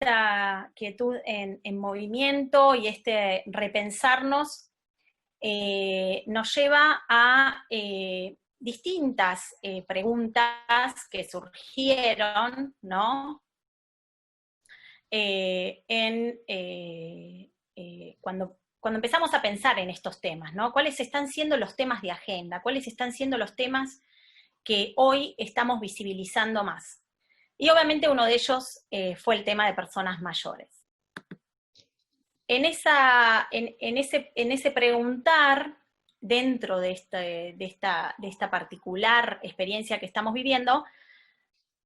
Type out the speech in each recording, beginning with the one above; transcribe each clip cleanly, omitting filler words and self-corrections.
esta quietud en movimiento y este repensarnos nos lleva a distintas preguntas que surgieron, ¿no? Cuando empezamos a pensar en estos temas, ¿no? ¿Cuáles están siendo los temas de agenda? ¿Cuáles están siendo los temas que hoy estamos visibilizando más? Y obviamente uno de ellos fue el tema de personas mayores. En ese preguntar, dentro de esta particular experiencia que estamos viviendo,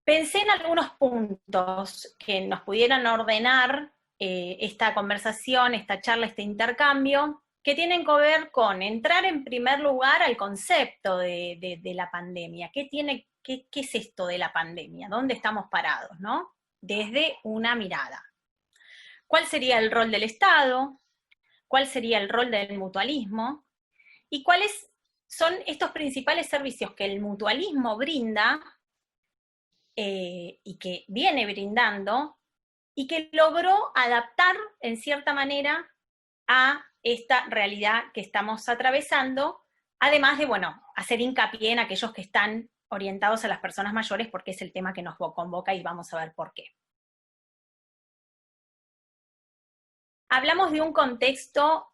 pensé en algunos puntos que nos pudieran ordenar esta conversación, esta charla, este intercambio, que tienen que ver con entrar en primer lugar al concepto de la pandemia. ¿Qué es esto de la pandemia? ¿Dónde estamos parados, no? Desde una mirada. ¿Cuál sería el rol del Estado? ¿Cuál sería el rol del mutualismo? ¿Y cuáles son estos principales servicios que el mutualismo brinda y que viene brindando y que logró adaptar en cierta manera a esta realidad que estamos atravesando, además de, bueno, hacer hincapié en aquellos que están orientados a las personas mayores, porque es el tema que nos convoca y vamos a ver por qué. Hablamos de un contexto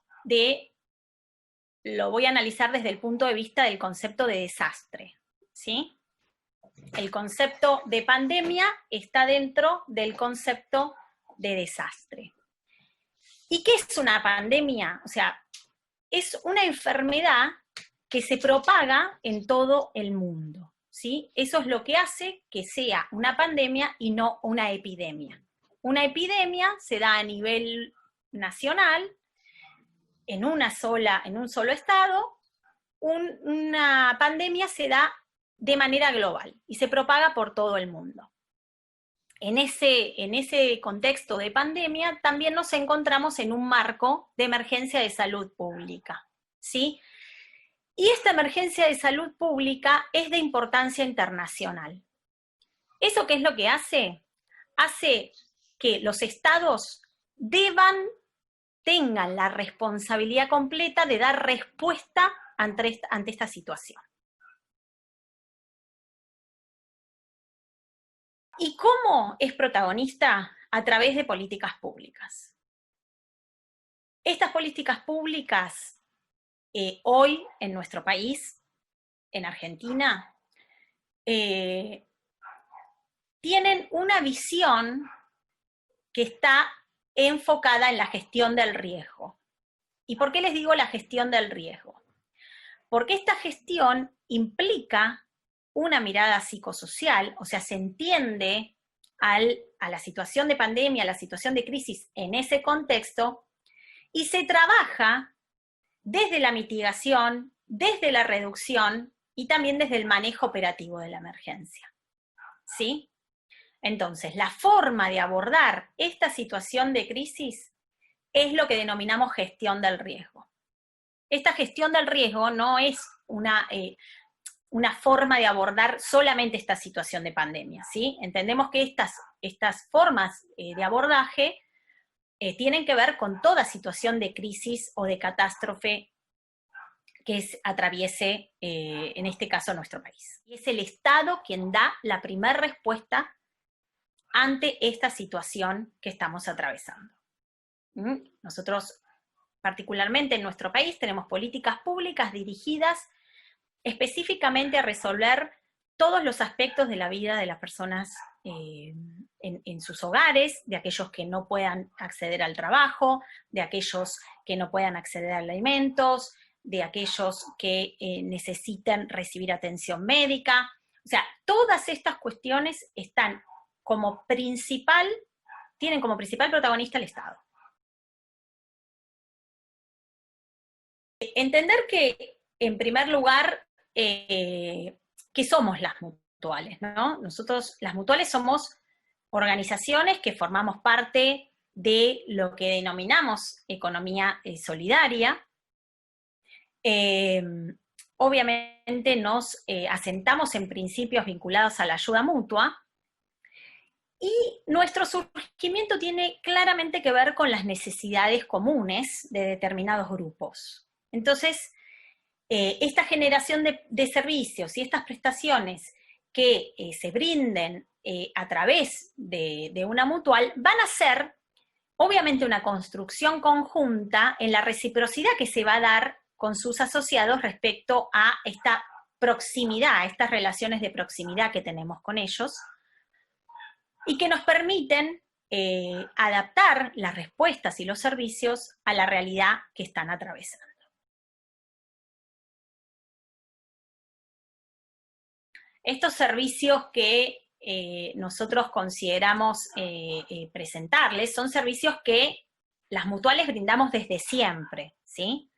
lo voy a analizar desde el punto de vista del concepto de desastre, ¿sí? El concepto de pandemia está dentro del concepto de desastre. ¿Y qué es una pandemia? O sea, es una enfermedad que se propaga en todo el mundo, ¿sí? Eso es lo que hace que sea una pandemia y no una epidemia. Una epidemia se da a nivel nacional, en un solo estado. Una pandemia se da de manera global y se propaga por todo el mundo. En ese contexto de pandemia también nos encontramos en un marco de emergencia de salud pública, ¿sí? Y esta emergencia de salud pública es de importancia internacional. ¿Eso qué es lo que hace? Hace que los estados tengan la responsabilidad completa de dar respuesta ante esta situación. ¿Y cómo es protagonista? A través de políticas públicas. Estas políticas públicas, hoy en nuestro país, en Argentina, tienen una visión que está enfocada en la gestión del riesgo. ¿Y por qué les digo la gestión del riesgo? Porque esta gestión implica una mirada psicosocial, o sea, se entiende a la situación de pandemia, a la situación de crisis en ese contexto, y se trabaja desde la mitigación, desde la reducción y también desde el manejo operativo de la emergencia. ¿Sí? Entonces, la forma de abordar esta situación de crisis es lo que denominamos gestión del riesgo. Esta gestión del riesgo no es una forma de abordar solamente esta situación de pandemia, ¿sí? Entendemos que estas formas de abordaje tienen que ver con toda situación de crisis o de catástrofe que atraviese, en este caso, nuestro país. Y es el Estado quien da la primera respuesta ante esta situación que estamos atravesando. Nosotros, particularmente en nuestro país, tenemos políticas públicas dirigidas específicamente a resolver todos los aspectos de la vida de las personas en sus hogares, de aquellos que no puedan acceder al trabajo, de aquellos que no puedan acceder a alimentos, de aquellos que necesitan recibir atención médica. O sea, todas estas cuestiones tienen como principal protagonista el Estado. Entender que, en primer lugar, ¿qué somos las mutuales, ¿no? Nosotros, las mutuales, somos organizaciones que formamos parte de lo que denominamos economía solidaria. Obviamente nos asentamos en principios vinculados a la ayuda mutua, Y nuestro surgimiento tiene claramente que ver con las necesidades comunes de determinados grupos. Entonces, esta generación de servicios y estas prestaciones que se brinden a través de una mutual van a ser, obviamente, una construcción conjunta en la reciprocidad que se va a dar con sus asociados respecto a esta proximidad, a estas relaciones de proximidad que tenemos con ellos, y que nos permiten adaptar las respuestas y los servicios a la realidad que están atravesando. Estos servicios que nosotros consideramos presentarles son servicios que las mutuales brindamos desde siempre, ¿sí?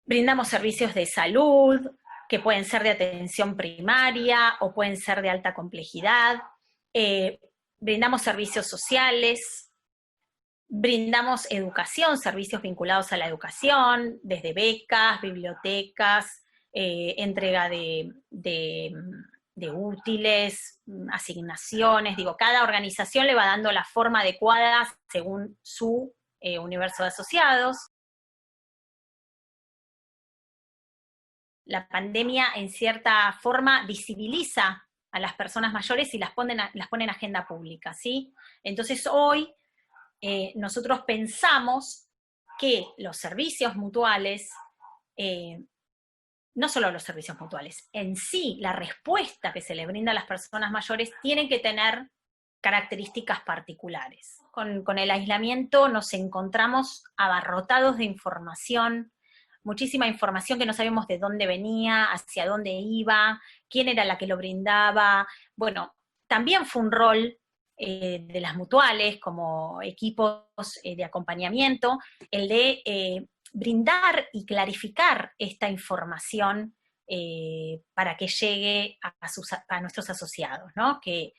Brindamos servicios de salud, que pueden ser de atención primaria o pueden ser de alta complejidad, brindamos servicios sociales, brindamos educación, servicios vinculados a la educación, desde becas, bibliotecas, entrega de útiles, asignaciones, digo, cada organización le va dando la forma adecuada según su universo de asociados. La pandemia, en cierta forma, visibiliza a las personas mayores y las pone en agenda pública, ¿sí? Entonces hoy nosotros pensamos que los servicios mutuales, no solo los servicios mutuales, en sí la respuesta que se le brinda a las personas mayores tiene que tener características particulares. Con el aislamiento nos encontramos abarrotados de información, muchísima información que no sabemos de dónde venía, hacia dónde iba, quién era la que lo brindaba. Bueno, también fue un rol de las mutuales como equipos de acompañamiento, el de brindar y clarificar esta información para que llegue a nuestros asociados, ¿no? Que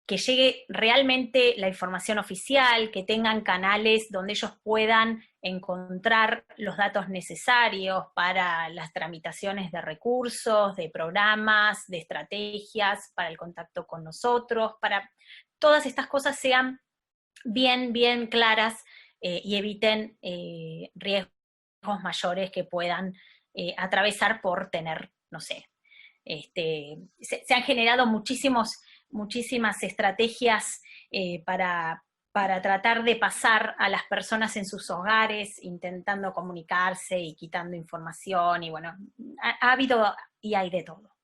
llegue realmente la información oficial, que tengan canales donde ellos puedan encontrar los datos necesarios para las tramitaciones de recursos, de programas, de estrategias, para el contacto con nosotros, para todas estas cosas sean bien claras y eviten riesgos mayores que puedan atravesar por tener, no sé, se han generado muchísimas estrategias para tratar de pasar a las personas en sus hogares, intentando comunicarse y quitando información, y bueno, ha habido y hay de todo.